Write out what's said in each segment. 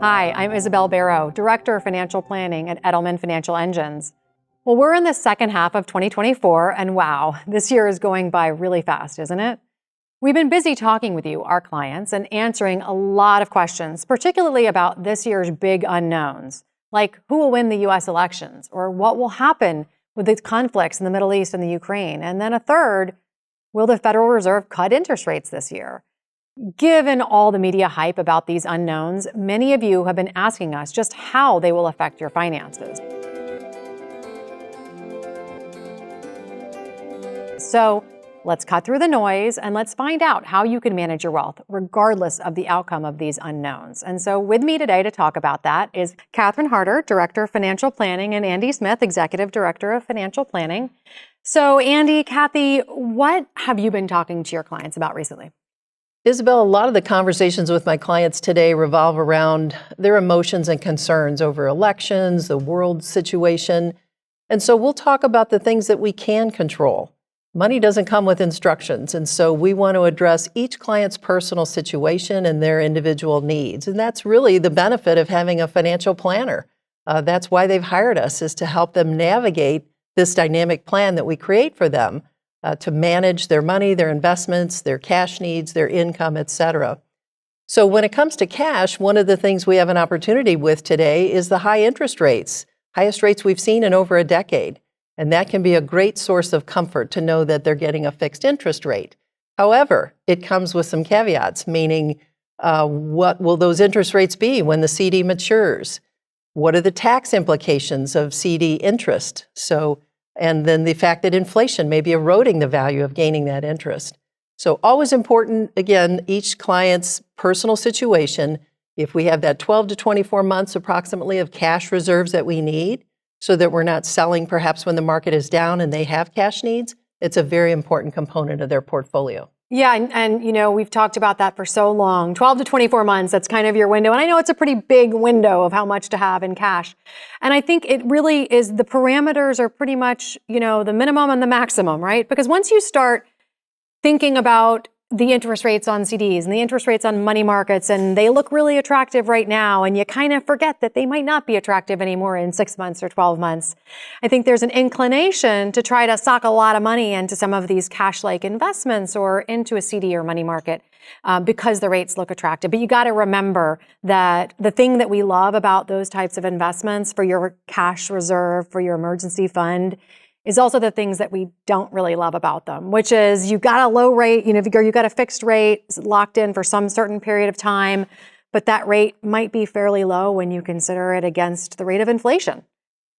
Hi, I'm Isabel Barrow, Director of Financial Planning at Edelman Financial Engines. Well, we're in the second half of 2024, and wow, this year is going by really fast, isn't it? We've been busy talking with you, our clients, and answering a lot of questions, particularly about this year's big unknowns, like who will win the U.S. elections, or what will happen with the conflicts in the Middle East and the Ukraine, and then a third, will the Federal Reserve cut interest rates this year? Given all the media hype about these unknowns, many of you have been asking us just how they will affect your finances. So let's cut through the noise and let's find out how you can manage your wealth regardless of the outcome of these unknowns. And so with me today to talk about that is Catherine Harder, Director of Financial Planning, and Andy Smith, Executive Director of Financial Planning. So Andy, Kathy, what have you been talking to your clients about recently? Isabel, a lot of the conversations with my clients today revolve around their emotions and concerns over elections, the world situation. And so we'll talk about the things that we can control. Money doesn't come with instructions, and so we want to address each client's personal situation and their individual needs. And that's really the benefit of having a financial planner. That's why they've hired us, is to help them navigate this dynamic plan that we create for them. To manage their money, their investments, their cash needs, their income, etc. So when it comes to cash, one of the things we have an opportunity with today is the high interest rates, highest rates we've seen in over a decade. And that can be a great source of comfort to know that they're getting a fixed interest rate. However, it comes with some caveats, meaning what will those interest rates be when the CD matures? What are the tax implications of CD interest? And then the fact that inflation may be eroding the value of gaining that interest. So always important, again, each client's personal situation. If we have that 12 to 24 months approximately of cash reserves that we need so that we're not selling perhaps when the market is down and they have cash needs, it's a very important component of their portfolio. Yeah, and you know, we've talked about that for so long. 12 to 24 months, that's kind of your window. And I know it's a pretty big window of how much to have in cash. And I think it really is, the parameters are pretty much, you know, the minimum and the maximum, right? Because once you start thinking about the interest rates on CDs and the interest rates on money markets, and they look really attractive right now, and you kind of forget that they might not be attractive anymore in 6 months or 12 months. I think there's an inclination to try to sock a lot of money into some of these cash-like investments or into a CD or money market because the rates look attractive. But you got to remember that the thing that we love about those types of investments for your cash reserve, for your emergency fund, is also the things that we don't really love about them, which is you've got a low rate, you know, you've got a fixed rate locked in for some certain period of time, but that rate might be fairly low when you consider it against the rate of inflation.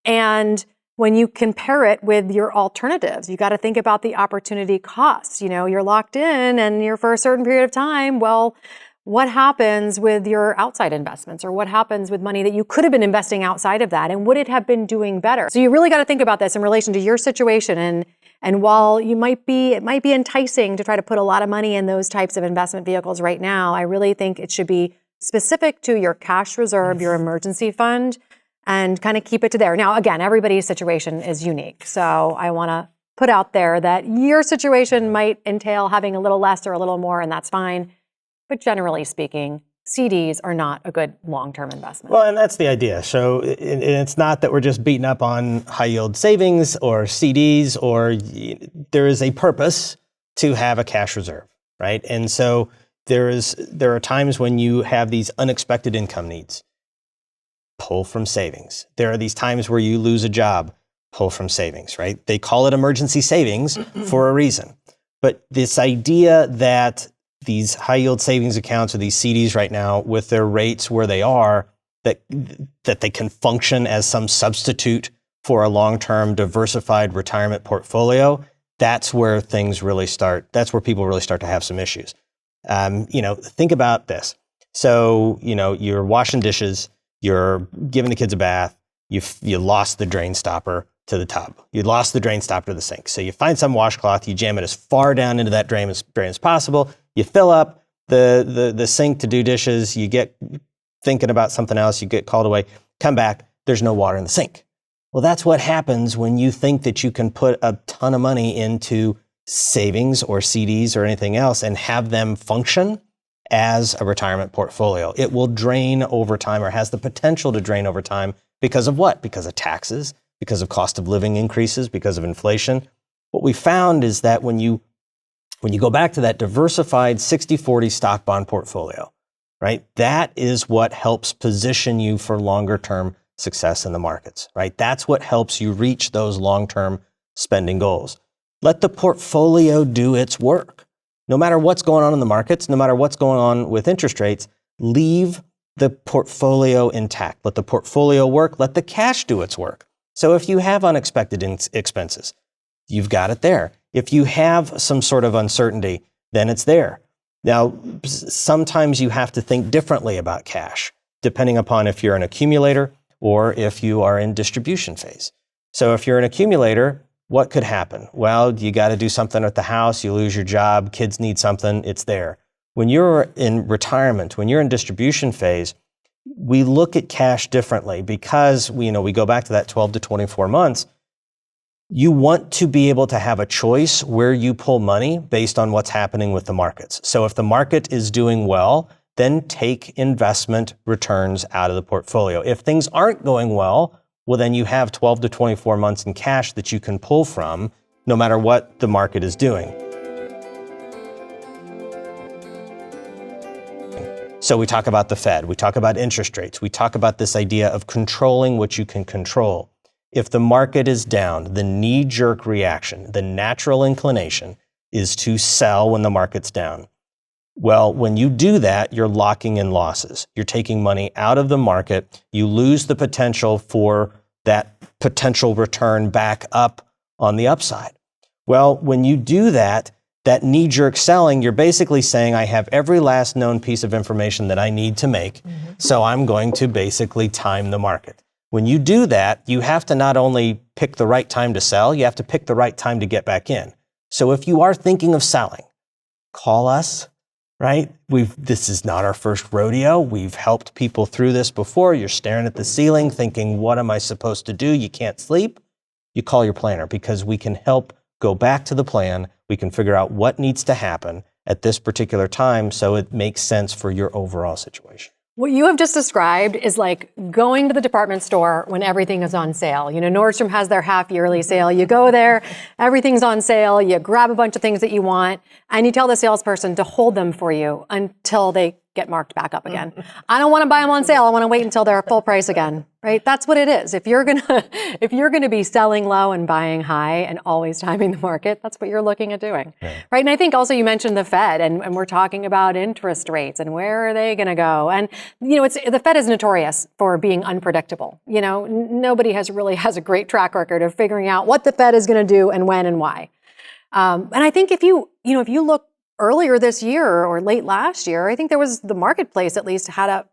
And when you compare it with your alternatives, you got to think about the opportunity costs. You know, you're locked in and you're for a certain period of time. Well, what happens with your outside investments, or what happens with money that you could have been investing outside of that? And would it have been doing better? So you really got to think about this in relation to your situation. And while it might be enticing to try to put a lot of money in those types of investment vehicles right now, I really think it should be specific to your cash reserve, your emergency fund, and kind of keep it to there. Now, again, everybody's situation is unique. So I want to put out there that your situation might entail having a little less or a little more, and that's fine. But generally speaking, CDs are not a good long-term investment. Well, and that's the idea. So it's not that we're just beating up on high-yield savings or CDs, or there is a purpose to have a cash reserve, right? And so there are times when you have these unexpected income needs. Pull from savings. There are these times where you lose a job. Pull from savings, right? They call it emergency savings for a reason. But this idea that these high yield savings accounts or these CDs right now with their rates where they are, that they can function as some substitute for a long-term diversified retirement portfolio, that's where things really start. That's where people really start to have some issues. You know, think about this. So, you know, you're washing dishes, you're giving the kids a bath, you lost the drain stopper to the tub. You lost the drain stopper to the sink. So you find some washcloth, you jam it as far down into that drain as possible. You fill up the sink to do dishes, you get thinking about something else, you get called away, come back, there's no water in the sink. Well, that's what happens when you think that you can put a ton of money into savings or CDs or anything else and have them function as a retirement portfolio. It will drain over time, or has the potential to drain over time, because of what? Because of taxes, because of cost of living increases, because of inflation. What we found is that when you go back to that diversified 60-40 stock bond portfolio, right? That is what helps position you for longer term success in the markets, right? That's what helps you reach those long-term spending goals. Let the portfolio do its work. No matter what's going on in the markets, no matter what's going on with interest rates, leave the portfolio intact. Let the portfolio work. Let the cash do its work. So if you have unexpected expenses, you've got it there. If you have some sort of uncertainty, then it's there. Now, sometimes you have to think differently about cash, depending upon if you're an accumulator or if you are in distribution phase. So if you're an accumulator, what could happen? Well, you got to do something at the house, you lose your job, kids need something, it's there. When you're in retirement, when you're in distribution phase, we look at cash differently because we go back to that 12 to 24 months. You want to be able to have a choice where you pull money based on what's happening with the markets. So if the market is doing well, then take investment returns out of the portfolio. If things aren't going well, then you have 12 to 24 months in cash that you can pull from no matter what the market is doing. So we talk about the Fed, we talk about interest rates, we talk about this idea of controlling what you can control. If the market is down, the knee-jerk reaction, the natural inclination is to sell when the market's down. Well, when you do that, you're locking in losses. You're taking money out of the market. You lose the potential for that potential return back up on the upside. Well, when you do that, that knee-jerk selling, you're basically saying, I have every last known piece of information that I need to make, so I'm going to basically time the market. When you do that, you have to not only pick the right time to sell, you have to pick the right time to get back in. So if you are thinking of selling, call us, right? This is not our first rodeo. We've helped people through this before. You're staring at the ceiling thinking, what am I supposed to do? You can't sleep. You call your planner because we can help go back to the plan. We can figure out what needs to happen at this particular time so it makes sense for your overall situation. What you have just described is like going to the department store when everything is on sale. Nordstrom has their half-yearly sale. You go there, everything's on sale, you grab a bunch of things that you want, and you tell the salesperson to hold them for you until they get marked back up again. I don't want to buy them on sale. I want to wait until they're full price again, right? That's what it is. If you're gonna be selling low and buying high and always timing the market, that's what you're looking at doing, right? And I think also you mentioned the Fed, and we're talking about interest rates and where are they going to go? And the Fed is notorious for being unpredictable. Nobody has a great track record of figuring out what the Fed is going to do and when and why. And I think if you look earlier this year or late last year, I think the marketplace at least had a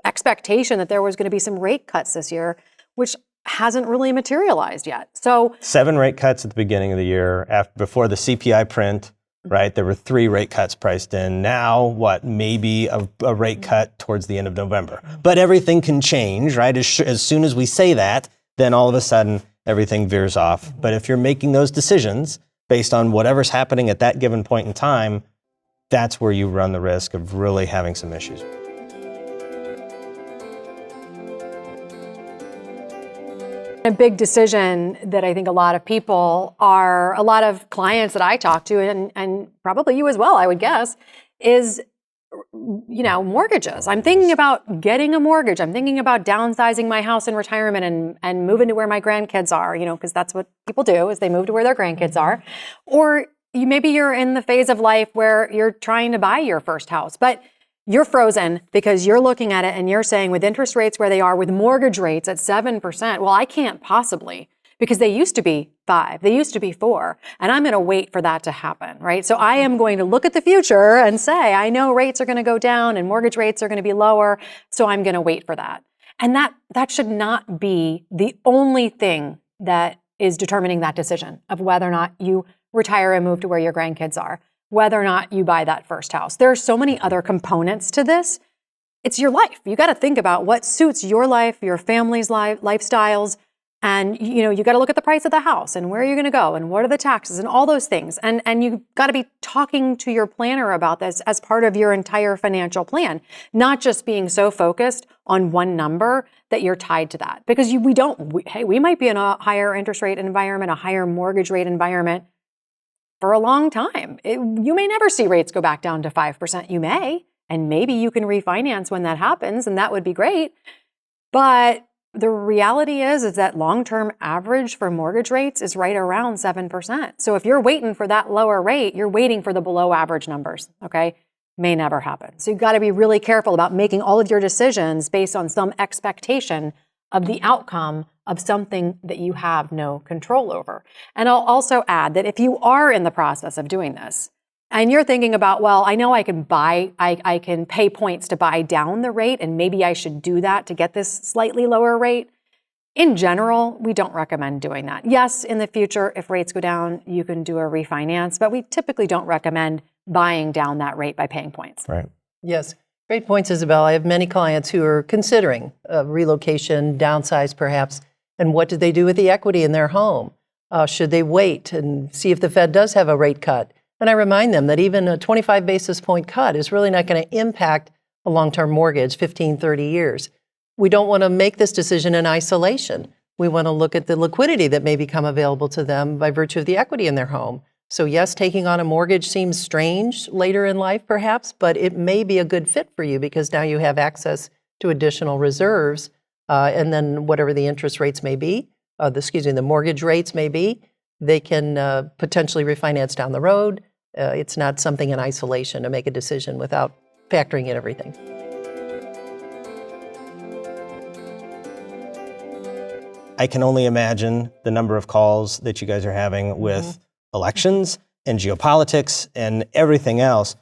expectation that there was going to be some rate cuts this year, which hasn't really materialized yet. So 7 rate cuts at the beginning of the year before the CPI print, right? There were 3 rate cuts priced in. Now, maybe a rate cut towards the end of November. But everything can change, right? As soon as we say that, then all of a sudden everything veers off. But if you're making those decisions based on whatever's happening at that given point in time, that's where you run the risk of really having some issues. A big decision that I think a lot of clients that I talk to, and probably you as well, I would guess, is mortgages. I'm thinking about getting a mortgage. I'm thinking about downsizing my house in retirement and moving to where my grandkids are, because that's what people do, is they move to where their grandkids are. Or maybe you're in the phase of life where you're trying to buy your first house, but you're frozen because you're looking at it and you're saying, with interest rates where they are, with mortgage rates at 7%, well, I can't possibly, because they used to be 5, they used to be 4, and I'm going to wait for that to happen, right? So I am going to look at the future and say, I know rates are going to go down and mortgage rates are going to be lower, so I'm going to wait for that. And that should not be the only thing that is determining that decision of whether or not you retire and move to where your grandkids are, whether or not you buy that first house. There are so many other components to this. It's your life. You got to think about what suits your life, your family's lifestyles, And you got to look at the price of the house and where you're going to go and what are the taxes and all those things. And you've got to be talking to your planner about this as part of your entire financial plan, not just being so focused on one number that you're tied to that. Because we might be in a higher interest rate environment, a higher mortgage rate environment for a long time. You may never see rates go back down to 5%. You may, and maybe you can refinance when that happens, and that would be great. But the reality is that long-term average for mortgage rates is right around 7%. So if you're waiting for that lower rate, you're waiting for the below average numbers, okay? May never happen. So you've got to be really careful about making all of your decisions based on some expectation of the outcome of something that you have no control over. And I'll also add that if you are in the process of doing this, and you're thinking about, well, I know I can pay points to buy down the rate, and maybe I should do that to get this slightly lower rate. In general, we don't recommend doing that. Yes, in the future, if rates go down, you can do a refinance, but we typically don't recommend buying down that rate by paying points. Right. Yes. Great points, Isabel. I have many clients who are considering relocation, downsize perhaps, and what do they do with the equity in their home? Should they wait and see if the Fed does have a rate cut? And I remind them that even a 25 basis point cut is really not going to impact a long-term mortgage, 15, 30 years. We don't want to make this decision in isolation. We want to look at the liquidity that may become available to them by virtue of the equity in their home. So yes, taking on a mortgage seems strange later in life perhaps, but it may be a good fit for you because now you have access to additional reserves and then whatever the interest rates may be, the mortgage rates may be, they can potentially refinance down the road. It's not something in isolation to make a decision without factoring in everything. I can only imagine the number of calls that you guys are having with elections and geopolitics and everything else.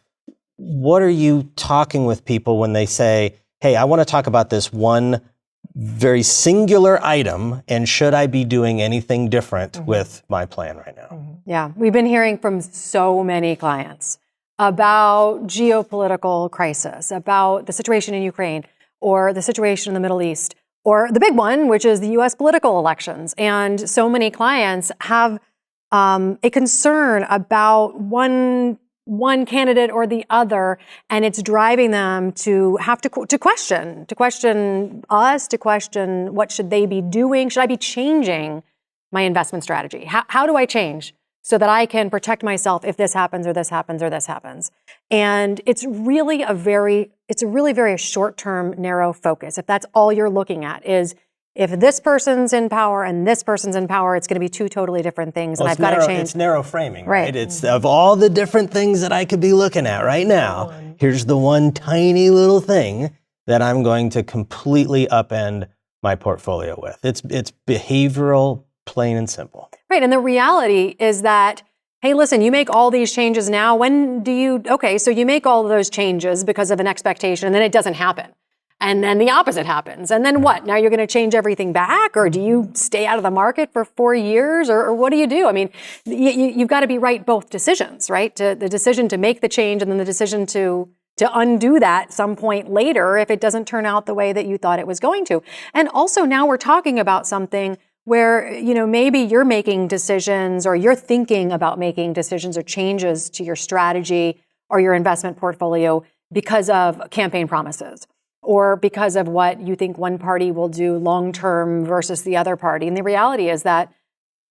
What are you talking with people when they say, hey, I want to talk about this one very singular item, and should I be doing anything different with my plan right now? Yeah, we've been hearing from so many clients about geopolitical crisis, about the situation in Ukraine, or the situation in the Middle East, or the big one, which is the US political elections. And so many clients have a concern about one candidate or the other, and it's driving them to have to question us, to question what should they be doing? Should I be changing my investment strategy? How do I change so that I can protect myself if this happens or this happens or this happens? And it's really a very short-term, narrow focus. If that's all you're looking at is, if this person's in power and this person's in power, it's going to be two totally different things, and I've got to change. It's narrow framing, right? It's of all the different things that I could be looking at right now, here's the one tiny little thing that I'm going to completely upend my portfolio with. It's behavioral, plain and simple. Right, and the reality is that, hey, listen, you make all these changes now. So you make all of those changes because of an expectation, and then it doesn't happen. And then the opposite happens. And then what? Now you're going to change everything back? Or do you stay out of the market for 4 years? Or what do you do? I mean, you've got to be right both decisions, right? The decision to make the change and then the decision to undo that some point later if it doesn't turn out the way that you thought it was going to. And also now we're talking about something where, maybe you're making decisions or you're thinking about making decisions or changes to your strategy or your investment portfolio because of campaign promises, or because of what you think one party will do long-term versus the other party. And the reality is that,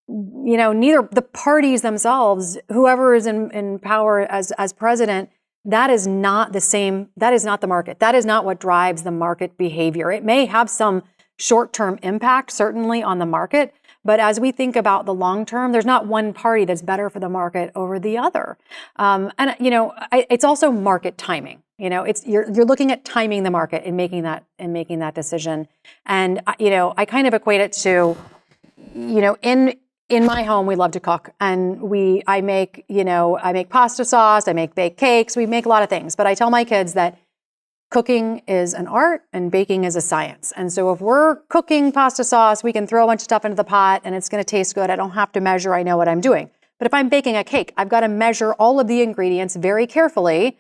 neither the parties themselves, whoever is in power as president, that is not the same. That is not the market. That is not what drives the market behavior. It may have some short-term impact, certainly, on the market. But as we think about the long term, there's not one party that's better for the market over the other. It's also market timing. You're looking at timing the market and making that decision. And I kind of equate it to, in my home we love to cook, and I make pasta sauce, I make baked cakes, we make a lot of things. But I tell my kids that cooking is an art and baking is a science. And so if we're cooking pasta sauce, we can throw a bunch of stuff into the pot and it's going to taste good. I don't have to measure. I know what I'm doing. But if I'm baking a cake, I've got to measure all of the ingredients very carefully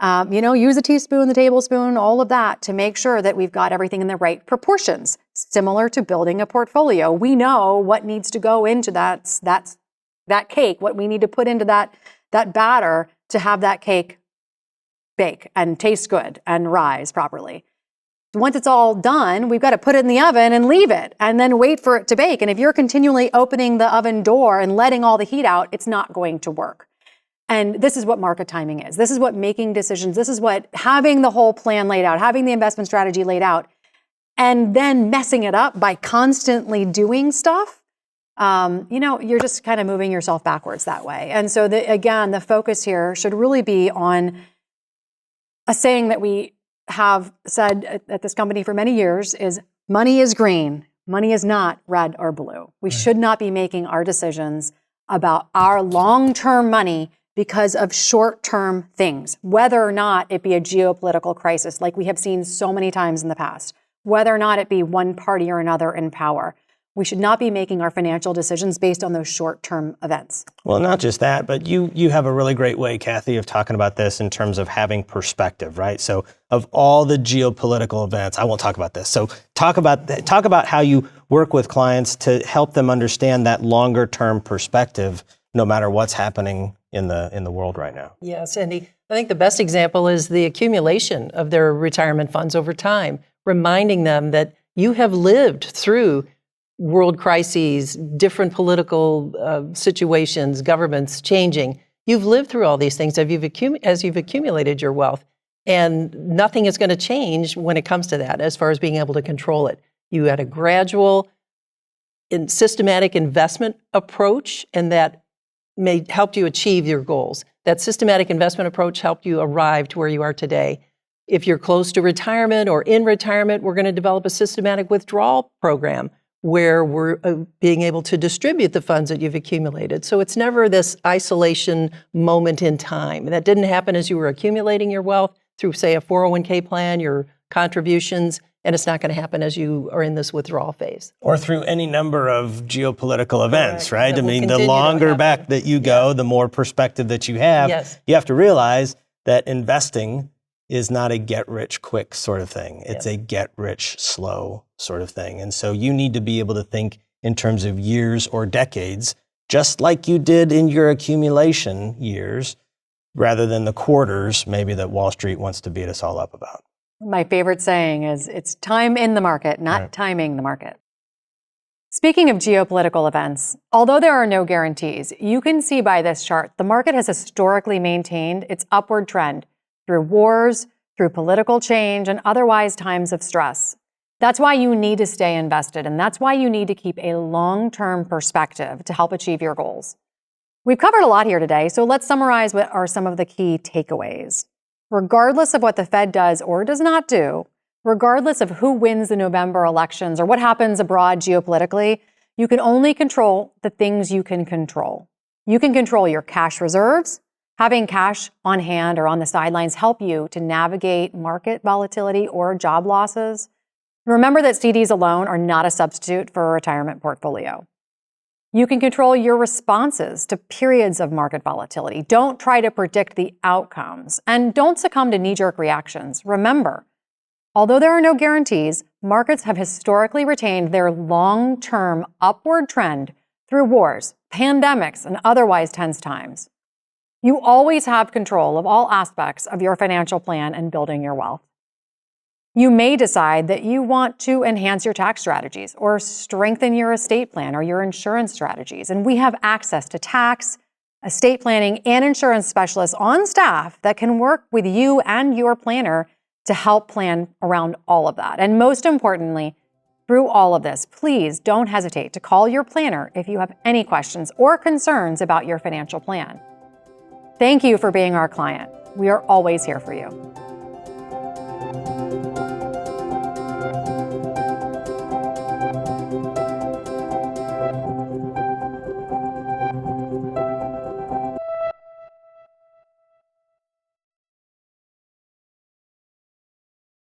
Use a teaspoon, the tablespoon, all of that to make sure that we've got everything in the right proportions, similar to building a portfolio. We know what needs to go into that cake, what we need to put into that batter to have that cake bake and taste good and rise properly. Once it's all done, we've got to put it in the oven and leave it and then wait for it to bake. And if you're continually opening the oven door and letting all the heat out, it's not going to work. And this is what market timing is. This is what making decisions, this is what having the whole plan laid out, having the investment strategy laid out, and then messing it up by constantly doing stuff. You're just kind of moving yourself backwards that way. And so again, the focus here should really be on a saying that we have said at this company for many years is money is green, money is not red or blue. We should not be making our decisions about our long-term money because of short-term things, whether or not it be a geopolitical crisis like we have seen so many times in the past, whether or not it be one party or another in power. We should not be making our financial decisions based on those short-term events. Well, not just that, but you have a really great way, Kathy, of talking about this in terms of having perspective, right? So of all the geopolitical events, I won't talk about this. So talk about how you work with clients to help them understand that longer-term perspective, no matter what's happening in the world right now. Yes, Andy. I think the best example is the accumulation of their retirement funds over time, reminding them that you have lived through world crises, different political situations, governments changing. You've lived through all these things as you've accumulated your wealth, and nothing is going to change when it comes to that as far as being able to control it. You had a gradual and systematic investment approach, and that helped you achieve your goals. That systematic investment approach helped you arrive to where you are today. If you're close to retirement or in retirement, we're going to develop a systematic withdrawal program where we're being able to distribute the funds that you've accumulated. So it's never this isolation moment in time. That didn't happen as you were accumulating your wealth through, say, a 401k plan, your contributions, and it's not going to happen as you are in this withdrawal phase. Or through any number of geopolitical events, right? That I mean, will the continue to longer happen. back that you go, the more perspective that you have. Yes. You have to realize that investing is not a get-rich-quick sort of thing. It's a get-rich-slow sort of thing. And so you need to be able to think in terms of years or decades, just like you did in your accumulation years, rather than the quarters maybe that Wall Street wants to beat us all up about. My favorite saying is, it's time in the market, not timing the market. Speaking of geopolitical events, although there are no guarantees, you can see by this chart, the market has historically maintained its upward trend through wars, through political change, and otherwise times of stress. That's why you need to stay invested, and that's why you need to keep a long-term perspective to help achieve your goals. We've covered a lot here today, so let's summarize what are some of the key takeaways. Regardless of what the Fed does or does not do, regardless of who wins the November elections or what happens abroad geopolitically, you can only control the things you can control. You can control your cash reserves. Having cash on hand or on the sidelines help you to navigate market volatility or job losses. Remember that CDs alone are not a substitute for a retirement portfolio. You can control your responses to periods of market volatility. Don't try to predict the outcomes, and don't succumb to knee-jerk reactions. Remember, although there are no guarantees, markets have historically retained their long-term upward trend through wars, pandemics, and otherwise tense times. You always have control of all aspects of your financial plan and building your wealth. You may decide that you want to enhance your tax strategies or strengthen your estate plan or your insurance strategies. And we have access to tax, estate planning, and insurance specialists on staff that can work with you and your planner to help plan around all of that. And most importantly, through all of this, please don't hesitate to call your planner if you have any questions or concerns about your financial plan. Thank you for being our client. We are always here for you.